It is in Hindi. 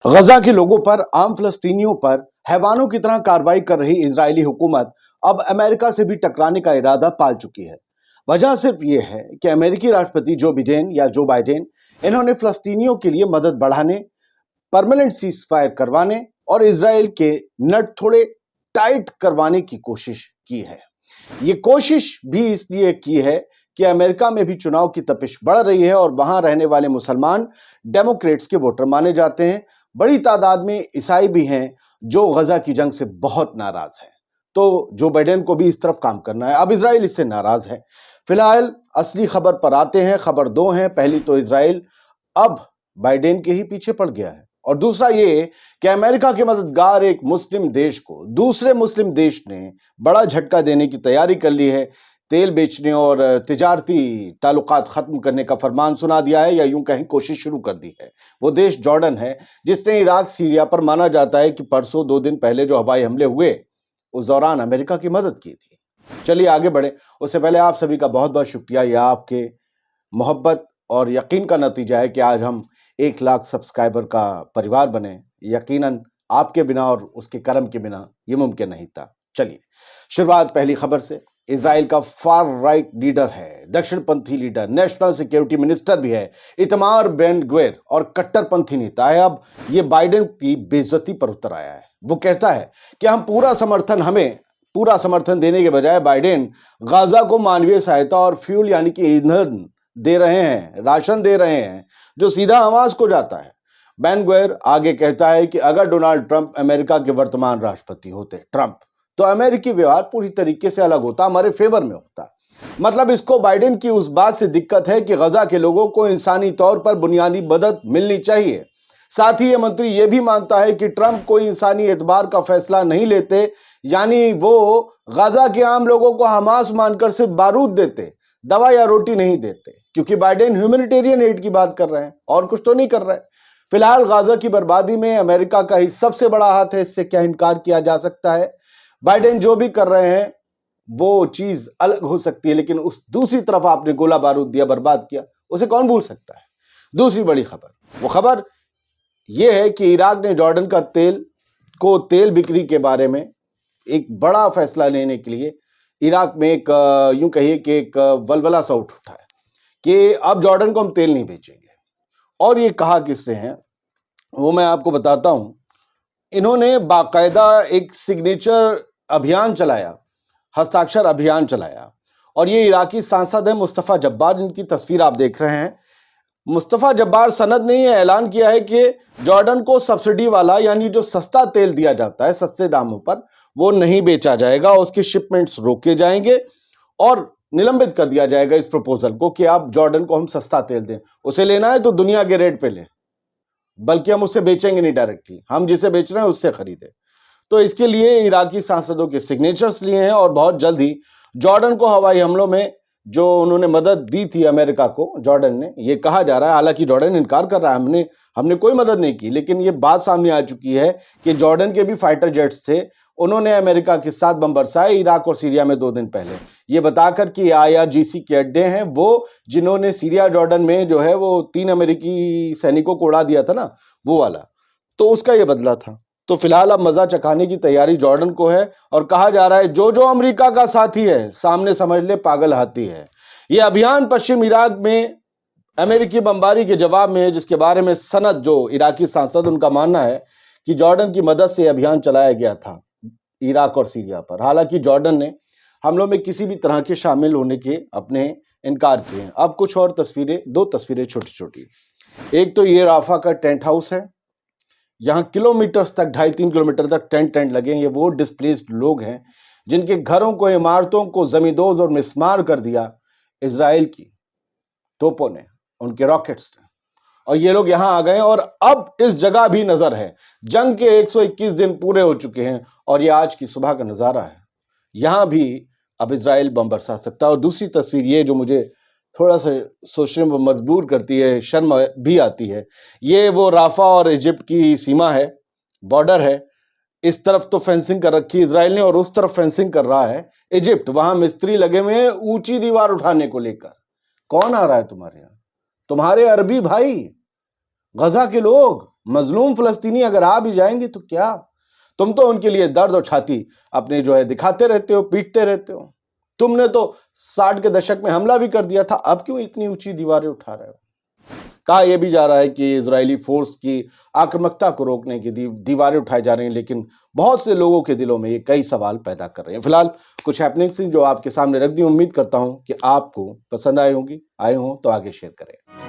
गजा के लोगों पर, आम फलस्तीनियों पर हैवानों की तरह कार्रवाई कर रही इजरायली हुकूमत अब अमेरिका से भी टकराने का इरादा पाल चुकी है। वजह सिर्फ ये है कि अमेरिकी राष्ट्रपति जो बाइडेन इन्होंने फलस्तीनियों के लिए मदद बढ़ाने, परमानेंट सीज फायर करवाने और इसराइल के नट थोड़े टाइट करवाने की कोशिश की है। ये कोशिश भी इसलिए की है कि अमेरिका में भी चुनाव की तपिश बढ़ रही है और वहां रहने वाले मुसलमान डेमोक्रेट्स के वोटर माने जाते हैं। बड़ी तादाद में ईसाई भी हैं जो गजा की जंग से बहुत नाराज हैं। तो जो बाइडेन को भी इस तरफ काम करना है। अब इसराइल इससे नाराज है। फिलहाल असली खबर पर आते हैं। खबर दो हैं। पहली तो इसराइल अब बाइडेन के ही पीछे पड़ गया है और दूसरा ये कि अमेरिका के मददगार एक मुस्लिम देश को दूसरे मुस्लिम देश ने बड़ा झटका देने की तैयारी कर ली है। तेल बेचने और तिजारती ताल्लुकात खत्म करने का फरमान सुना दिया है, या यूं कहीं कोशिश शुरू कर दी है। वो देश जॉर्डन है जिसने इराक सीरिया पर माना जाता है कि परसों 2 दिन पहले जो हवाई हमले हुए उस दौरान अमेरिका की मदद की थी। चलिए आगे बढ़े। उससे पहले आप सभी का बहुत बहुत शुक्रिया। यह आपके मोहब्बत और यकीन का नतीजा है कि आज हम 1 लाख सब्सक्राइबर का परिवार बने। यकीनन आपके बिना और उसके कर्म के बिना यह मुमकिन नहीं था। चलिए शुरुआत पहली खबर से। इजराइल का फार राइट लीडर है, दक्षिणपंथी लीडर, नेशनल सिक्योरिटी मिनिस्टर भी है, इतमार बेन ग्वेर और कट्टरपंथी नेता है। अब ये बाइडेन की बेइज्जती पर उतर आया है। वो कहता है कि हमें पूरा समर्थन देने के बजाय बाइडेन गाजा को मानवीय सहायता और फ्यूल यानी कि ईंधन दे रहे हैं, राशन दे रहे हैं, जो सीधा हमास को जाता है। बेन ग्वेर आगे कहता है कि अगर डोनाल्ड ट्रंप अमेरिका के वर्तमान राष्ट्रपति होते तो अमेरिकी व्यवहार पूरी तरीके से अलग होता, हमारे फेवर में होता। मतलब इसको बाइडेन की उस बात से दिक्कत है कि गजा के लोगों को इंसानी तौर पर बुनियादी मदद मिलनी चाहिए। साथ ही यह मंत्री यह भी मानता है कि ट्रंप कोई इंसानी एतबार का फैसला नहीं लेते, यानी वो गजा के आम लोगों को हमास मानकर सिर्फ बारूद देते, दवा या रोटी नहीं देते, क्योंकि बाइडेन ह्यूमैनिटेरियन एड की बात कर रहे हैं और कुछ तो नहीं कर रहे। फिलहाल गाजा की बर्बादी में अमेरिका का ही सबसे बड़ा हाथ है, इससे क्या इनकार किया जा सकता है। बाइडेन जो भी कर रहे हैं वो चीज अलग हो सकती है, लेकिन उस दूसरी तरफ आपने गोला बारूद दिया, बर्बाद किया, उसे कौन भूल सकता है। दूसरी बड़ी खबर, वो खबर यह है कि इराक ने जॉर्डन का तेल बिक्री के बारे में एक बड़ा फैसला लेने के लिए इराक में एक यूं कहिए कि एक वलवला सा उठा है कि अब जॉर्डन को हम तेल नहीं बेचेंगे। और ये कहा किसने है वो मैं आपको बताता हूं। इन्होंने बाकायदा एक सिग्नेचर अभियान चलाया, हस्ताक्षर अभियान चलाया, और ये इराकी सांसद है मुस्तफा जब्बार। इनकी तस्वीर आप देख रहे हैं। मुस्तफा जब्बार सनद ने यह ऐलान किया है कि जॉर्डन को सब्सिडी वाला यानी जो सस्ता तेल दिया जाता है सस्ते दामों पर, वो नहीं बेचा जाएगा। उसके शिपमेंट्स रोके जाएंगे और निलंबित कर दिया जाएगा इस प्रपोजल को कि आप जॉर्डन को हम सस्ता तेल दें। उसे लेना है तो दुनिया के रेट पे लें, बल्कि हम उससे बेचेंगे नहीं डायरेक्टली, हम जिसे बेच रहे हैं उससे खरीदें। तो इसके लिए इराकी सांसदों के सिग्नेचर्स लिए हैं और बहुत जल्द ही जॉर्डन को हवाई हमलों में जो उन्होंने मदद दी थी अमेरिका को, जॉर्डन ने, ये कहा जा रहा है, हालांकि जॉर्डन इनकार कर रहा है, हमने कोई मदद नहीं की, लेकिन ये बात सामने आ चुकी है कि जॉर्डन के भी फाइटर जेट्स थे, उन्होंने अमेरिका के साथ बम बरसाए इराक और सीरिया में 2 दिन पहले, ये बताकर कि IRGC के अड्डे हैं वो, जिन्होंने सीरिया जॉर्डन में जो है वो 3 अमेरिकी सैनिकों को उड़ा दिया था ना, वो वाला, तो उसका ये बदला था। तो फिलहाल अब मजा चखाने की तैयारी जॉर्डन को है और कहा जा रहा है जो अमेरिका का साथी है सामने समझ ले पागल हाथी है। यह अभियान पश्चिम इराक में अमेरिकी बमबारी के जवाब में है, जिसके बारे में सनद जो इराकी सांसद, उनका मानना है कि जॉर्डन की मदद से अभियान चलाया गया था इराक और सीरिया पर। हालांकि जॉर्डन ने हमलों में किसी भी तरह के शामिल होने के अपने इनकार किए हैं। अब कुछ और तस्वीरें, 2 तस्वीरें छोटी छोटी। एक तो ये राफा का टेंट हाउस है, यहाँ किलोमीटर्स तक, 2.5-3 किलोमीटर तक टेंट लगे हैं। ये वो डिस्प्लेस्ड लोग हैं जिनके घरों को, इमारतों को जमींदोज और मिस्मार कर दिया इजराइल की तोपों ने, उनके रॉकेट्स ने, और ये लोग यहाँ आ गए और अब इस जगह भी नजर है। जंग के 121 दिन पूरे हो चुके हैं और ये आज की सुबह का नजारा है। यहाँ भी अब इजराइल बम बरसा सकता है। और दूसरी तस्वीर ये जो मुझे थोड़ा सा सोचने में मजबूर करती है, शर्म भी आती है, ये वो राफा और इजिप्ट की सीमा है, बॉर्डर है। इस तरफ तो फेंसिंग कर रखी इजराइल ने और उस तरफ फेंसिंग कर रहा है इजिप्ट। वहां मिस्त्री लगे हुए हैं ऊंची दीवार उठाने को लेकर। कौन आ रहा है तुम्हारे यहाँ? तुम्हारे अरबी भाई, गजा के लोग, मजलूम फलस्तीनी अगर आ भी जाएंगे तो क्या? तुम तो उनके लिए दर्द और छाती अपने जो है दिखाते रहते हो, पीटते रहते हो। तुमने तो 60 के दशक में हमला भी कर दिया था, अब क्यों इतनी ऊंची दीवारें उठा रहे हो? कहा यह भी जा रहा है कि इजरायली फोर्स की आक्रामकता को रोकने की दीवारें उठाई जा रही हैं, लेकिन बहुत से लोगों के दिलों में ये कई सवाल पैदा कर रहे हैं। फिलहाल कुछ हैपनिंग्स थी जो आपके सामने रख दी। उम्मीद करता हूं कि आपको पसंद आए हों तो आगे शेयर करें।